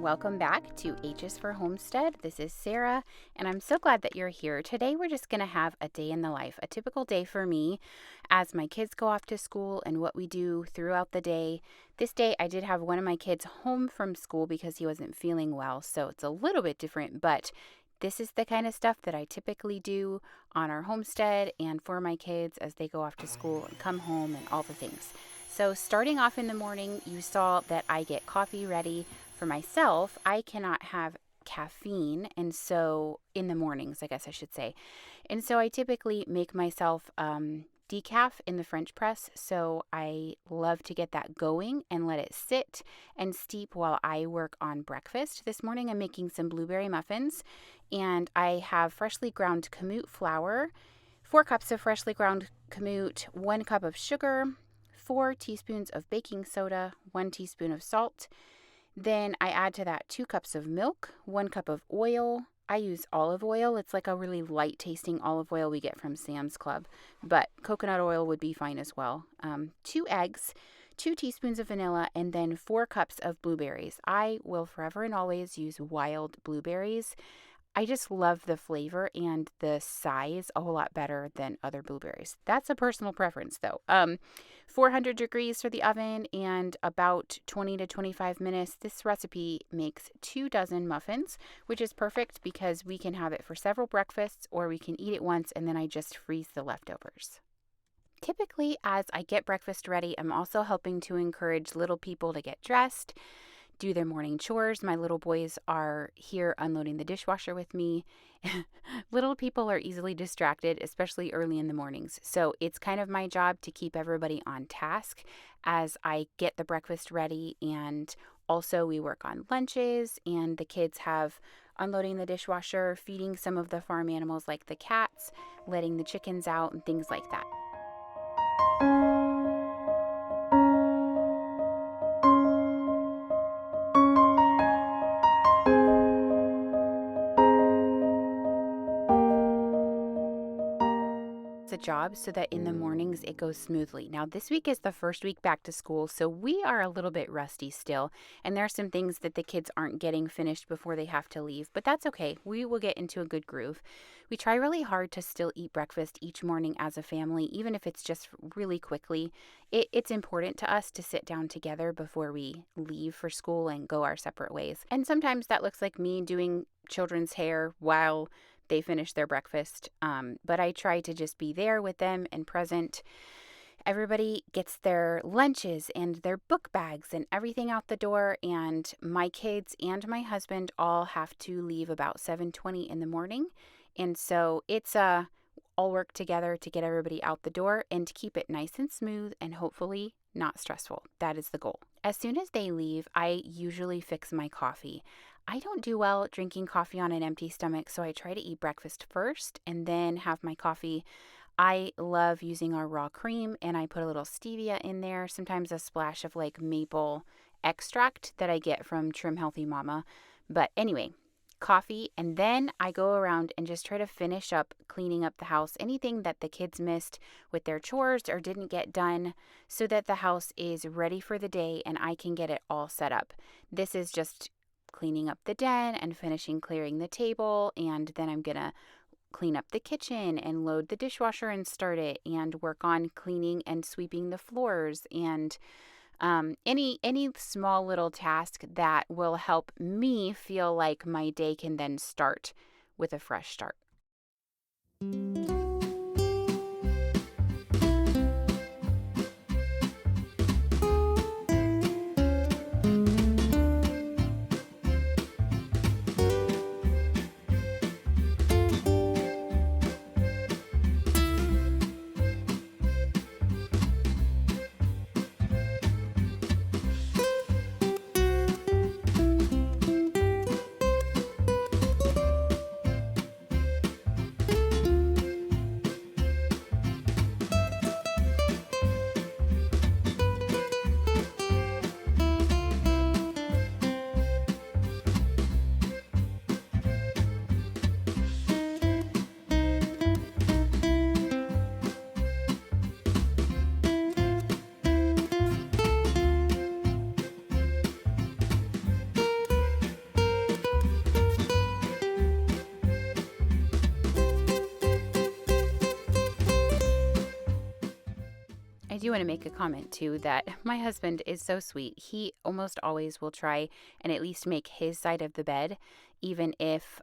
welcome back to H is for Homestead. This is Sarah, and I'm so glad that you're here. Today we're just going to have a day in the life, a typical day for me as my kids go off to school and what we do throughout the day. This day I did have one of my kids home from school because he wasn't feeling well, so it's a little bit different, but this is the kind of stuff that I typically do on our homestead and for my kids as they go off to school and come home and all the things. So starting off in the morning, you saw that I get coffee ready for myself. I cannot have caffeine, and so in the mornings, I guess I should say. And so I typically make myself decaf in the French press. So I love to get that going and let it sit and steep while I work on breakfast. This morning I'm making some blueberry muffins, and I have freshly ground kamut flour, 4 cups of freshly ground kamut, 1 cup of sugar, 4 teaspoons of baking soda, 1 teaspoon of salt. Then I add to that 2 cups of milk, 1 cup of oil. I use olive oil. It's like a really light tasting olive oil we get from Sam's Club, but coconut oil would be fine as well. 2 eggs, 2 teaspoons of vanilla, and then 4 cups of blueberries. I will forever and always use wild blueberries. I just love the flavor and the size a whole lot better than other blueberries. That's a personal preference though. 400 degrees for the oven and about 20 to 25 minutes. This recipe makes 2 dozen muffins, which is perfect because we can have it for several breakfasts or we can eat it once and then I just freeze the leftovers. Typically, as I get breakfast ready, I'm also helping to encourage little people to get dressed, do their morning chores. My little boys are here unloading the dishwasher with me. Little people are easily distracted, especially early in the mornings. So it's kind of my job to keep everybody on task as I get the breakfast ready. And also we work on lunches, and the kids have unloading the dishwasher, feeding some of the farm animals like the cats, letting the chickens out and things like that. A job so that in the mornings it goes smoothly. Now this week is the first week back to school, so we are a little bit rusty still, and there are some things that the kids aren't getting finished before they have to leave, but that's okay. We will get into a good groove. We try really hard to still eat breakfast each morning as a family, even if it's just really quickly. It's important to us to sit down together before we leave for school and go our separate ways. And sometimes that looks like me doing children's hair while they finish their breakfast, but I try to just be there with them and present. Everybody gets their lunches and their book bags and everything out the door, and my kids and my husband all have to leave about 7:20 in the morning, and so it's all work together to get everybody out the door and to keep it nice and smooth and hopefully not stressful. That is the goal. As soon as they leave, I usually fix my coffee. I don't do well drinking coffee on an empty stomach, so I try to eat breakfast first and then have my coffee. I love using our raw cream, and I put a little stevia in there, sometimes a splash of like maple extract that I get from Trim Healthy Mama. But anyway, coffee, and then I go around and just try to finish up cleaning up the house, anything that the kids missed with their chores or didn't get done, so that the house is ready for the day and I can get it all set up. This is just cleaning up the den and finishing clearing the table, and then I'm gonna clean up the kitchen and load the dishwasher and start it and work on cleaning and sweeping the floors and any small little task that will help me feel like my day can then start with a fresh start. do want to make a comment too that my husband is so sweet. He almost always will try and at least make his side of the bed, even if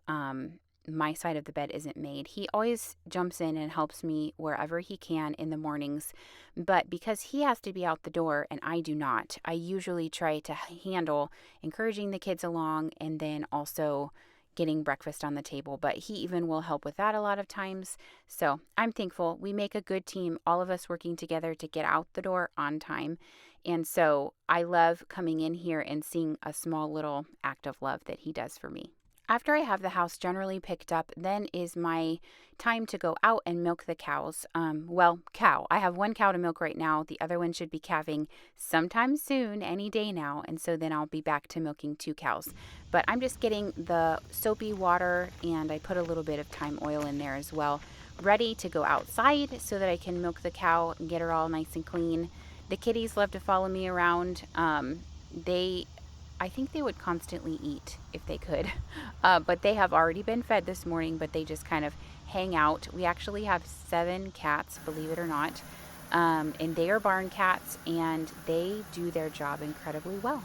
my side of the bed isn't made. He always jumps in and helps me wherever he can in the mornings. But because he has to be out the door and I do not, I usually try to handle encouraging the kids along and then also getting breakfast on the table, but he even will help with that a lot of times. So I'm thankful. We make a good team, all of us working together to get out the door on time. And so I love coming in here and seeing a small little act of love that he does for me. After I have the house generally picked up, then is my time to go out and milk the cows. Cow. I have one cow to milk right now. The other one should be calving sometime soon, any day now. And so then I'll be back to milking 2 cows. But I'm just getting the soapy water, and I put a little bit of thyme oil in there as well, ready to go outside so that I can milk the cow and get her all nice and clean. The kitties love to follow me around. I think they would constantly eat if they could, but they have already been fed this morning, but they just kind of hang out. We actually have 7 cats, believe it or not, and they are barn cats, and they do their job incredibly well.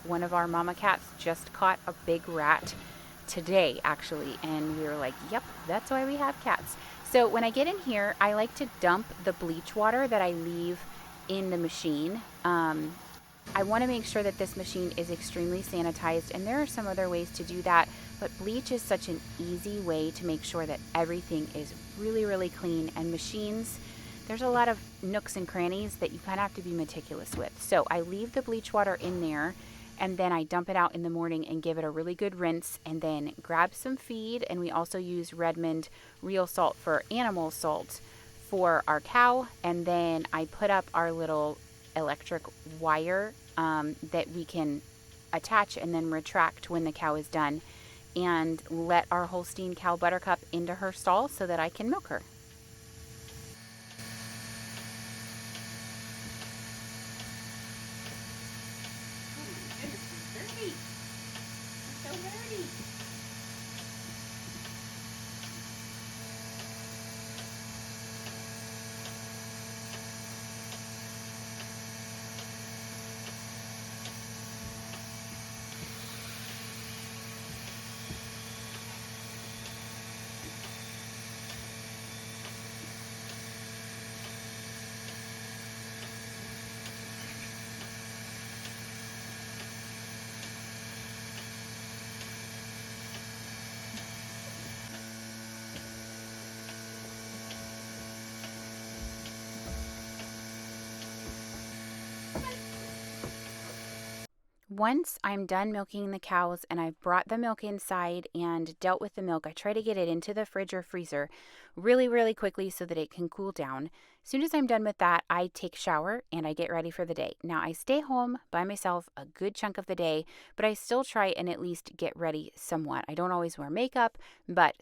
One of our mama cats just caught a big rat today, actually, and we were like, yep, that's why we have cats. So when I get in here, I like to dump the bleach water that I leave in the machine. I want to make sure that this machine is extremely sanitized, and there are some other ways to do that, but bleach is such an easy way to make sure that everything is really, really clean. And machines, there's a lot of nooks and crannies that you kind of have to be meticulous with. So I leave the bleach water in there, and then I dump it out in the morning and give it a really good rinse, and then grab some feed. And we also use Redmond real salt for animal salt for our cow, and then I put up our little electric wire that we can attach and then retract when the cow is done, and let our Holstein cow Buttercup into her stall so that I can milk her. Once I'm done milking the cows and I've brought the milk inside and dealt with the milk, I try to get it into the fridge or freezer really, really quickly so that it can cool down. As soon as I'm done with that, I take a shower and I get ready for the day. Now, I stay home by myself a good chunk of the day, but I still try and at least get ready somewhat. I don't always wear makeup, but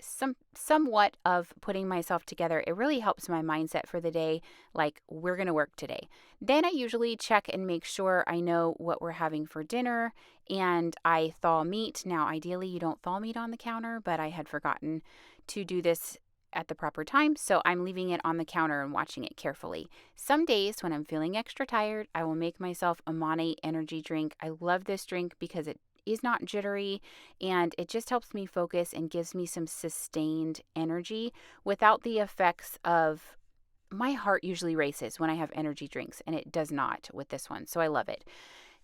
somewhat of putting myself together, it really helps my mindset for the day, like we're going to work today. Then I usually check and make sure I know what we're having for dinner, and I thaw meat. Now, ideally, you don't thaw meat on the counter, but I had forgotten to do this at the proper time, so I'm leaving it on the counter and watching it carefully. Some days when I'm feeling extra tired, I will make myself a Monty energy drink. I love this drink because it is not jittery, and it just helps me focus and gives me some sustained energy without the effects of my heart usually races when I have energy drinks, and it does not with this one, so I love it.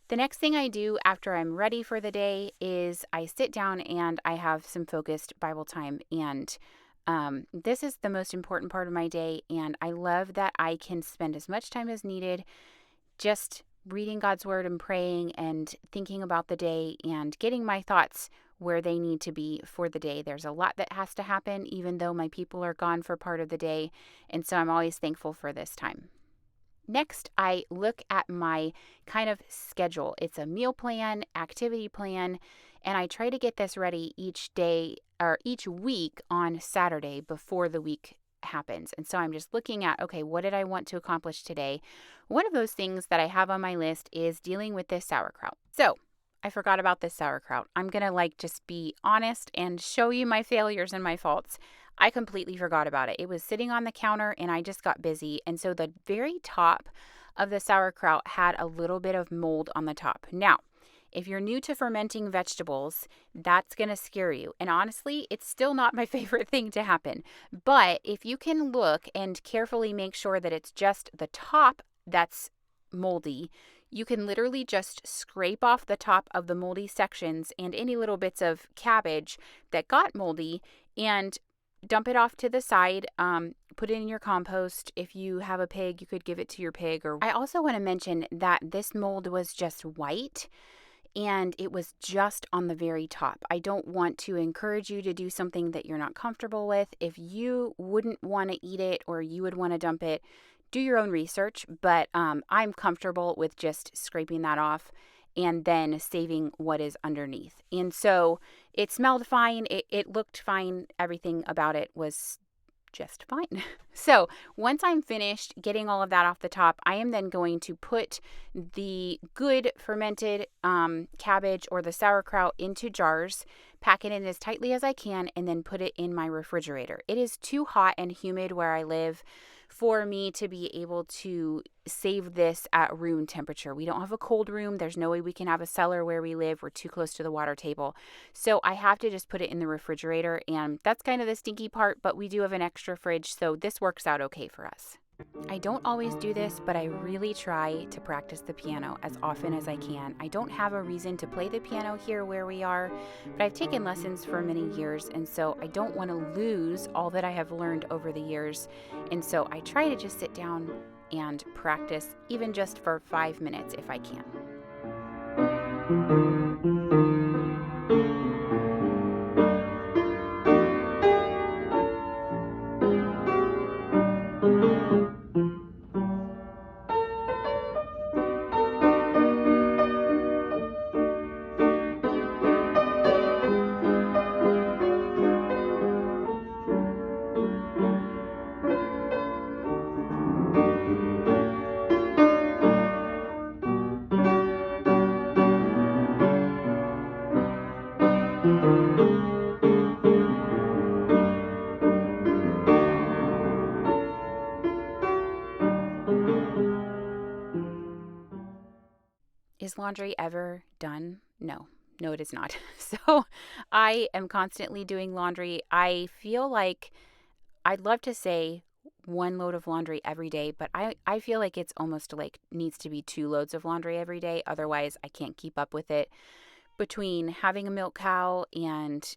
The next thing I do after I'm ready for the day is I sit down and I have some focused Bible time, and this is the most important part of my day, and I love that I can spend as much time as needed just reading God's word and praying and thinking about the day and getting my thoughts where they need to be for the day. There's a lot that has to happen, even though my people are gone for part of the day, and so I'm always thankful for this time. Next, I look at my kind of schedule. It's a meal plan, activity plan, and I try to get this ready each day or each week on Saturday before the week happens. And so I'm just looking at, okay, what did I want to accomplish today? One of those things that I have on my list is dealing with this sauerkraut. So I forgot about this sauerkraut. I'm going to just be honest and show you my failures and my faults. I completely forgot about it. It was sitting on the counter and I just got busy. And so the very top of the sauerkraut had a little bit of mold on the top. Now, if you're new to fermenting vegetables, that's going to scare you. And honestly, it's still not my favorite thing to happen. But if you can look and carefully make sure that it's just the top that's moldy, you can literally just scrape off the top of the moldy sections and any little bits of cabbage that got moldy and dump it off to the side. Put it in your compost. If you have a pig, you could give it to your pig. Or I also want to mention that this mold was just white and it was just on the very top. I don't want to encourage you to do something that you're not comfortable with. If you wouldn't want to eat it or you would want to dump it, do your own research, but I'm comfortable with just scraping that off and then saving what is underneath. And so it smelled fine, it looked fine, everything about it was just fine. So once I'm finished getting all of that off the top, I am then going to put the good fermented cabbage or the sauerkraut into jars, pack it in as tightly as I can, and then put it in my refrigerator. It is too hot and humid where I live for me to be able to save this at room temperature. We don't have a cold room. There's no way we can have a cellar where we live. We're too close to the water table. So I have to just put it in the refrigerator, and that's kind of the stinky part, but we do have an extra fridge, so this works out okay for us. I don't always do this, but I really try to practice the piano as often as I can. I don't have a reason to play the piano here where we are, but I've taken lessons for many years, and so I don't want to lose all that I have learned over the years. And so I try to just sit down and practice, even just for 5 minutes if I can. Is laundry ever done? No, it is not. So I am constantly doing laundry. I feel like I'd love to say one load of laundry every day, but I feel like it's almost like needs to be 2 loads of laundry every day. Otherwise, I can't keep up with it. Between having a milk cow and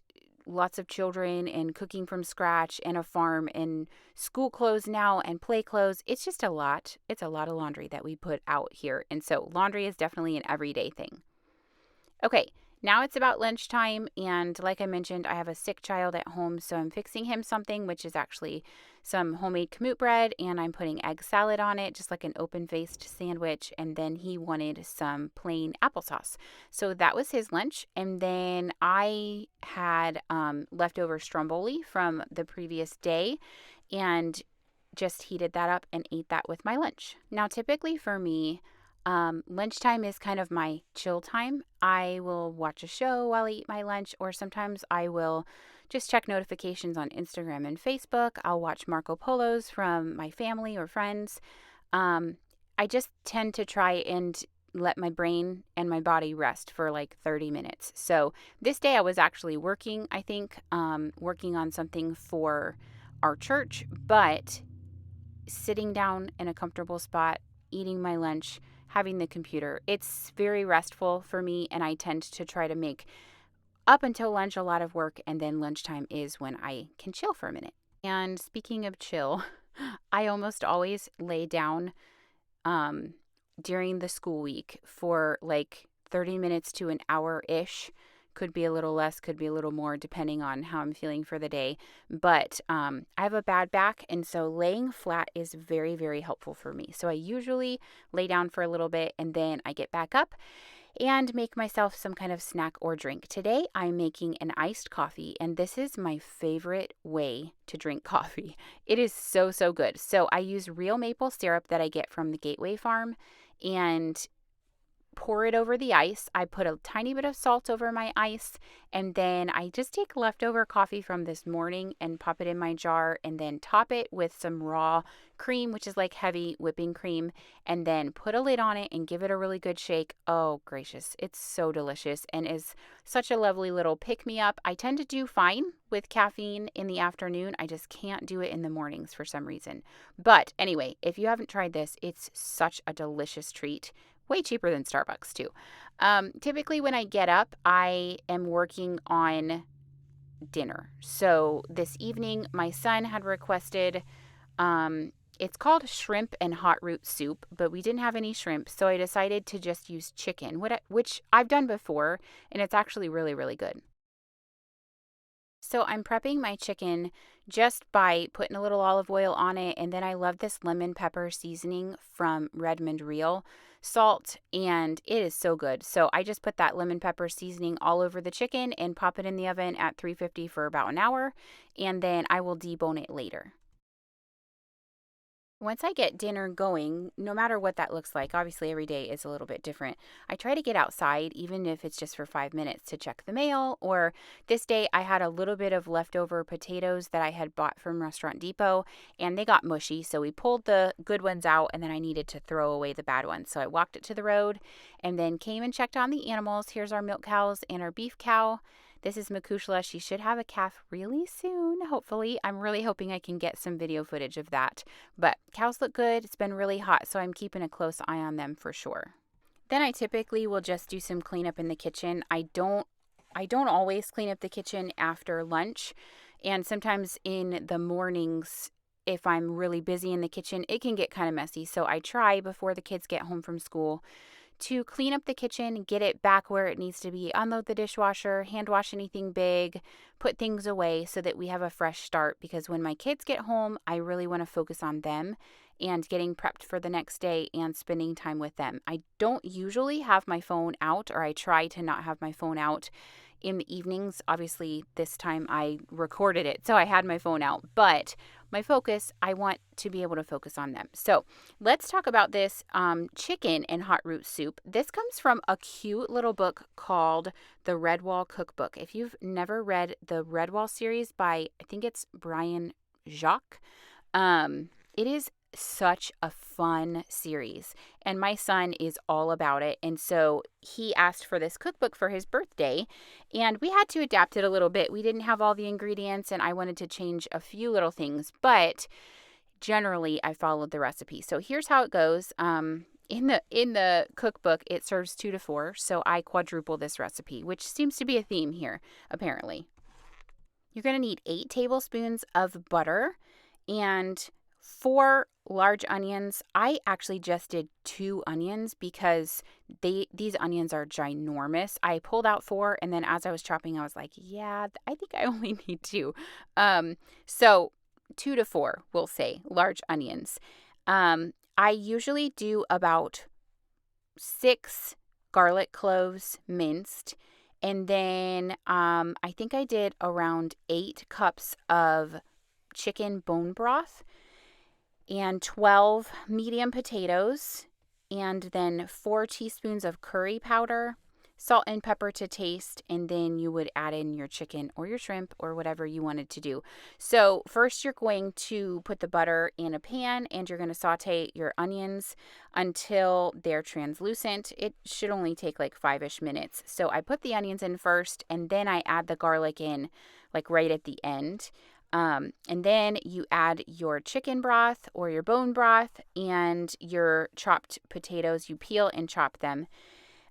lots of children and cooking from scratch and a farm and school clothes now and play clothes, it's just a lot. It's a lot of laundry that we put out here. And so laundry is definitely an everyday thing. Okay, now it's about lunchtime, and like I mentioned, I have a sick child at home, so I'm fixing him something, which is actually some homemade kamut bread, and I'm putting egg salad on it, just like an open-faced sandwich, and then he wanted some plain applesauce. So that was his lunch, and then I had leftover stromboli from the previous day, and just heated that up and ate that with my lunch. Now, typically for me, lunchtime is kind of my chill time. I will watch a show while I eat my lunch, or sometimes I will just check notifications on Instagram and Facebook. I'll watch Marco Polos from my family or friends. I just tend to try and let my brain and my body rest for like 30 minutes. So this day I was actually working, I think, working on something for our church, but sitting down in a comfortable spot, eating my lunch, having the computer. It's very restful for me, and I tend to try to make up until lunch a lot of work, and then lunchtime is when I can chill for a minute. And speaking of chill, I almost always lay down during the school week for like 30 minutes to an hour-ish. Could be a little less, could be a little more, depending on how I'm feeling for the day. But I have a bad back, and so laying flat is very, very helpful for me. So I usually lay down for a little bit, and then I get back up and make myself some kind of snack or drink. Today, I'm making an iced coffee, and this is my favorite way to drink coffee. It is so, so good. So I use real maple syrup that I get from the Gateway Farm, and pour it over the ice. I put a tiny bit of salt over my ice, and then I just take leftover coffee from this morning and pop it in my jar, and then top it with some raw cream, which is like heavy whipping cream, and then put a lid on it and give it a really good shake. Oh, gracious. It's so delicious and is such a lovely little pick-me-up. I tend to do fine with caffeine in the afternoon. I just can't do it in the mornings for some reason. But anyway, if you haven't tried this, it's such a delicious treat. Way cheaper than Starbucks, too. Typically, when I get up, I am working on dinner. So this evening, my son had requested, it's called shrimp and hot root soup, but we didn't have any shrimp, so I decided to just use chicken, which I've done before, and it's actually really, really good. So I'm prepping my chicken just by putting a little olive oil on it, and then I love this lemon pepper seasoning from Redmond Real Salt, and it is so good. So I just put that lemon pepper seasoning all over the chicken and pop it in the oven at 350 for about an hour, and then I will debone it later. Once I get dinner going, no matter what that looks like, obviously every day is a little bit different. I try to get outside, even if it's just for 5 minutes, to check the mail. Or this day, I had a little bit of leftover potatoes that I had bought from Restaurant Depot, and they got mushy. So we pulled the good ones out, and then I needed to throw away the bad ones. So I walked it to the road and then came and checked on the animals. Here's our milk cows and our beef cow. This is Makushla. She should have a calf really soon, hopefully. I'm really hoping I can get some video footage of that. But cows look good. It's been really hot, so I'm keeping a close eye on them for sure. Then I typically will just do some cleanup in the kitchen. I don't always clean up the kitchen after lunch, and sometimes in the mornings if I'm really busy in the kitchen, it can get kind of messy. So I try before the kids get home from school to clean up the kitchen, get it back where it needs to be, unload the dishwasher, hand wash anything big, put things away so that we have a fresh start. Because when my kids get home, I really want to focus on them and getting prepped for the next day and spending time with them. I don't usually have my phone out, or I try to not have my phone out in the evenings. Obviously, this time I recorded it, so I had my phone out, but my focus, I want to be able to focus on them. So let's talk about this chicken and hot root soup. This comes from a cute little book called The Redwall Cookbook. If you've never read the Redwall series by, I think it's Brian Jacques, it is such a fun series, and my son is all about it. And so he asked for this cookbook for his birthday, and we had to adapt it a little bit. We didn't have all the ingredients, and I wanted to change a few little things, but generally I followed the recipe. So here's how it goes. In the cookbook, it serves 2 to 4, so I quadruple this recipe, which seems to be a theme here, apparently. You're going to need 8 tablespoons of butter and 4 large onions. I actually just did 2 onions because these onions are ginormous. I pulled out 4, and then as I was chopping, I was like, yeah, I think I only need 2. So 2 to 4, we'll say, large onions. I usually do about 6 garlic cloves minced. And then I think I did around 8 cups of chicken bone broth and 12 medium potatoes, and then 4 teaspoons of curry powder, salt and pepper to taste, and then you would add in your chicken or your shrimp or whatever you wanted to do. So first you're going to put the butter in a pan, and you're going to saute your onions until they're translucent. It should only take like 5-ish minutes. So I put the onions in first, and then I add the garlic in like right at the end. And then you add your chicken broth or your bone broth and your chopped potatoes. You peel and chop them.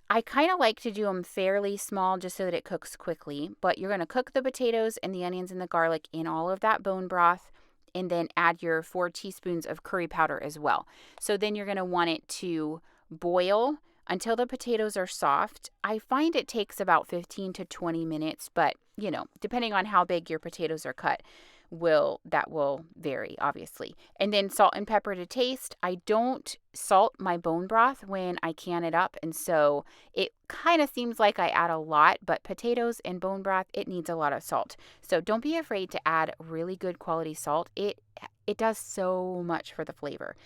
I kind of like to do them fairly small just so that it cooks quickly, but you're going to cook the potatoes and the onions and the garlic in all of that bone broth, and then add your 4 teaspoons of curry powder as well. So then you're going to want it to boil until the potatoes are soft. I find it takes about 15 to 20 minutes, but depending on how big your potatoes are cut, will vary, obviously. And then salt and pepper to taste. I don't salt my bone broth when I can it up, and so it kind of seems like I add a lot, but potatoes and bone broth, it needs a lot of salt. So don't be afraid to add really good quality salt. It does so much for the flavor.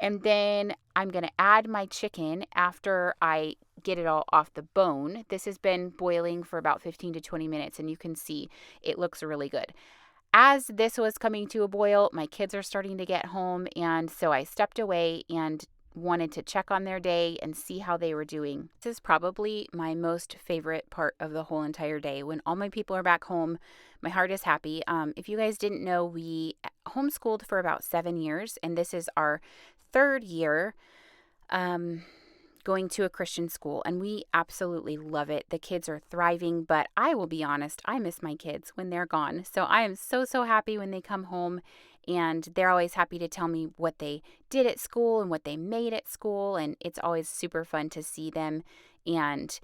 And then I'm going to add my chicken after I get it all off the bone. This has been boiling for about 15 to 20 minutes, and you can see it looks really good. As this was coming to a boil, my kids are starting to get home, and so I stepped away and wanted to check on their day and see how they were doing. This is probably my most favorite part of the whole entire day. When all my people are back home, my heart is happy. If you guys didn't know, we homeschooled for about 7 years, and this is our third year going to a Christian school, and we absolutely love it. The kids are thriving, but I will be honest, I miss my kids when they're gone. So I am so happy when they come home, and they're always happy to tell me what they did at school and what they made at school, and it's always super fun to see them and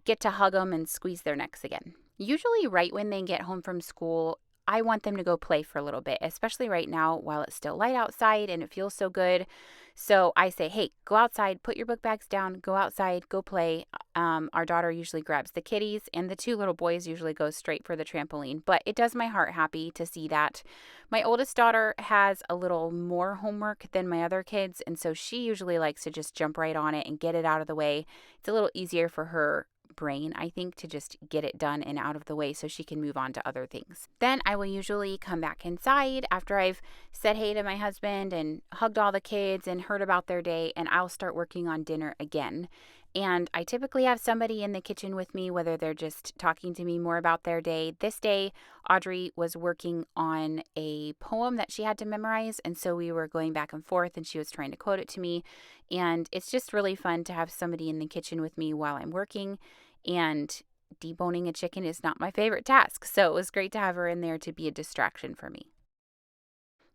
get to hug them and squeeze their necks again. Usually right when they get home from school, I want them to go play for a little bit, especially right now while it's still light outside and it feels so good. So I say, hey, go outside, put your book bags down, go outside, go play. Our daughter usually grabs the kitties, and the 2 little boys usually go straight for the trampoline. But it does my heart happy to see that. My oldest daughter has a little more homework than my other kids, and so she usually likes to just jump right on it and get it out of the way. It's a little easier for her brain, I think, to just get it done and out of the way so she can move on to other things. Then I will usually come back inside after I've said hey to my husband and hugged all the kids and heard about their day, and I'll start working on dinner again. And I typically have somebody in the kitchen with me, whether they're just talking to me more about their day. This day, Audrey was working on a poem that she had to memorize, and so we were going back and forth, and she was trying to quote it to me. And it's just really fun to have somebody in the kitchen with me while I'm working. And deboning a chicken is not my favorite task, so it was great to have her in there to be a distraction for me.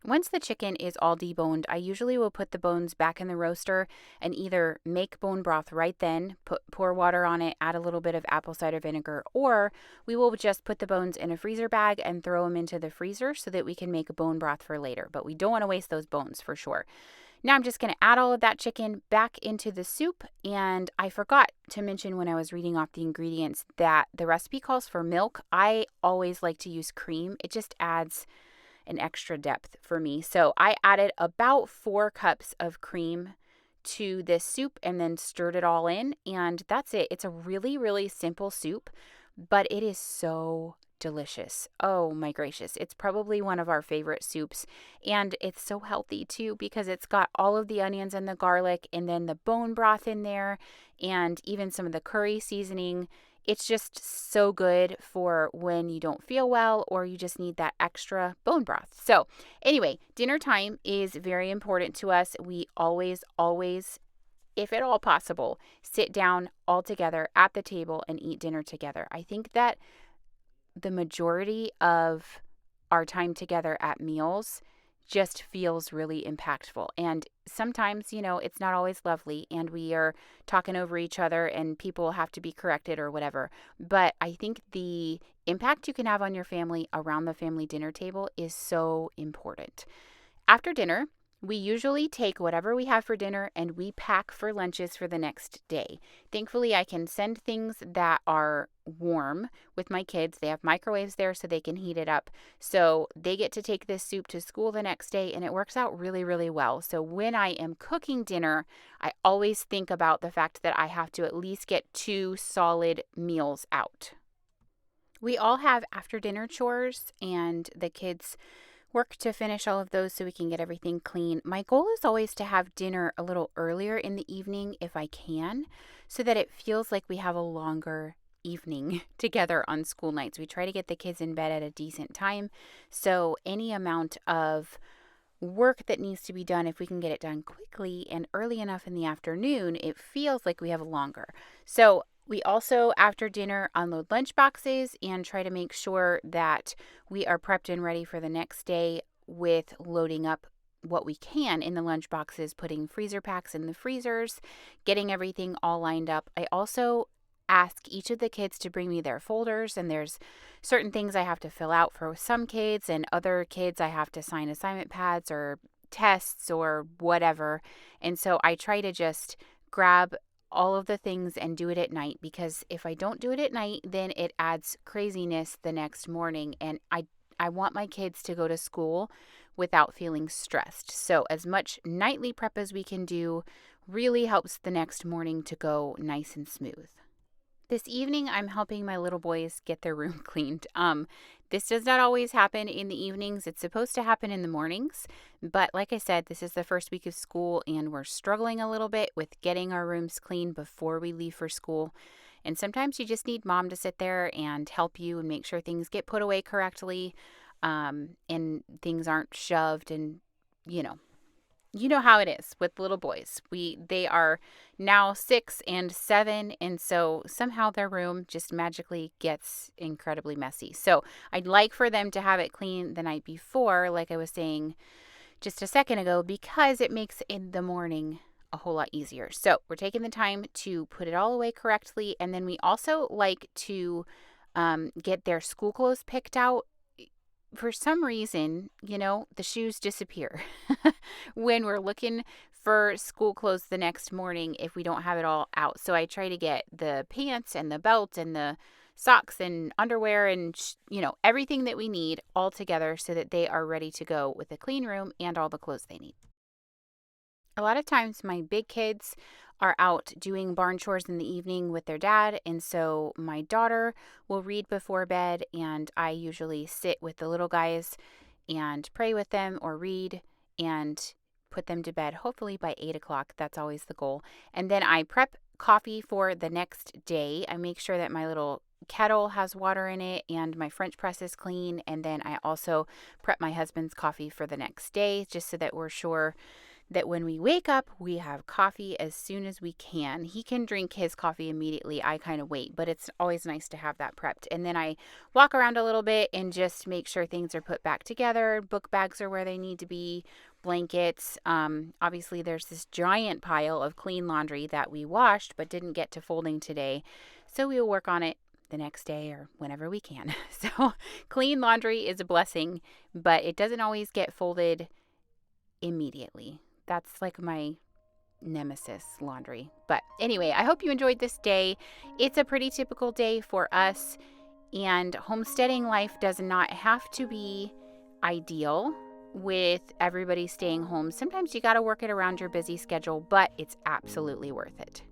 Once the chicken is all deboned, I usually will put the bones back in the roaster and either make bone broth right then, pour water on it, add a little bit of apple cider vinegar, or we will just put the bones in a freezer bag and throw them into the freezer so that we can make a bone broth for later. But we don't want to waste those bones for sure. Now I'm just going to add all of that chicken back into the soup, and I forgot to mention when I was reading off the ingredients that the recipe calls for milk. I always like to use cream. It just adds an extra depth for me. So I added about 4 cups of cream to this soup and then stirred it all in, and that's it. It's a really, really simple soup, but it is so delicious. Oh my gracious. It's probably one of our favorite soups, and it's so healthy too because it's got all of the onions and the garlic and then the bone broth in there and even some of the curry seasoning. It's just so good for when you don't feel well or you just need that extra bone broth. So anyway, dinner time is very important to us. We always, if at all possible, sit down all together at the table and eat dinner together. I think that the majority of our time together at meals just feels really impactful. And sometimes, it's not always lovely and we are talking over each other and people have to be corrected or whatever. But I think the impact you can have on your family around the family dinner table is so important. After dinner, we usually take whatever we have for dinner and we pack for lunches for the next day. Thankfully, I can send things that are warm with my kids. They have microwaves there so they can heat it up. So they get to take this soup to school the next day, and it works out really, really well. So when I am cooking dinner, I always think about the fact that I have to at least get 2 solid meals out. We all have after dinner chores, and the kids work to finish all of those so we can get everything clean. My goal is always to have dinner a little earlier in the evening if I can, so that it feels like we have a longer evening together on school nights. We try to get the kids in bed at a decent time, so any amount of work that needs to be done, if we can get it done quickly and early enough in the afternoon, it feels like we have longer. So we also, after dinner, unload lunch boxes and try to make sure that we are prepped and ready for the next day with loading up what we can in the lunch boxes, putting freezer packs in the freezers, getting everything all lined up. I also ask each of the kids to bring me their folders, and there's certain things I have to fill out for some kids, and other kids I have to sign assignment pads or tests or whatever. And so I try to just grab all of the things and do it at night, because if I don't do it at night, then it adds craziness the next morning, and I want my kids to go to school without feeling stressed. So as much nightly prep as we can do really helps the next morning to go nice and smooth. This evening, I'm helping my little boys get their room cleaned. This does not always happen in the evenings. It's supposed to happen in the mornings. But like I said, this is the first week of school and we're struggling a little bit with getting our rooms clean before we leave for school. And sometimes you just need mom to sit there and help you and make sure things get put away correctly, and things aren't shoved and, you know, you know how it is with little boys. They are now 6 and 7, and so somehow their room just magically gets incredibly messy. So I'd like for them to have it clean the night before, like I was saying just a second ago, because it makes in the morning a whole lot easier. So we're taking the time to put it all away correctly, and then we also like to get their school clothes picked out. For some reason, the shoes disappear when we're looking for school clothes the next morning if we don't have it all out. So I try to get the pants and the belt and the socks and underwear and, everything that we need all together so that they are ready to go with a clean room and all the clothes they need. A lot of times my big kids are out doing barn chores in the evening with their dad, and so my daughter will read before bed, and I usually sit with the little guys and pray with them or read and put them to bed, hopefully by 8 o'clock. That's always the goal. And then I prep coffee for the next day. I make sure that my little kettle has water in it and my French press is clean, and then I also prep my husband's coffee for the next day just so that we're sure that when we wake up, we have coffee as soon as we can. He can drink his coffee immediately. I kind of wait, but it's always nice to have that prepped. And then I walk around a little bit and just make sure things are put back together. Book bags are where they need to be, blankets. Obviously, there's this giant pile of clean laundry that we washed but didn't get to folding today. So we will work on it the next day or whenever we can. So clean laundry is a blessing, but it doesn't always get folded immediately. That's like my nemesis, laundry. But anyway, I hope you enjoyed this day. It's a pretty typical day for us, and homesteading life does not have to be ideal with everybody staying home. Sometimes you got to work it around your busy schedule, but it's absolutely worth it.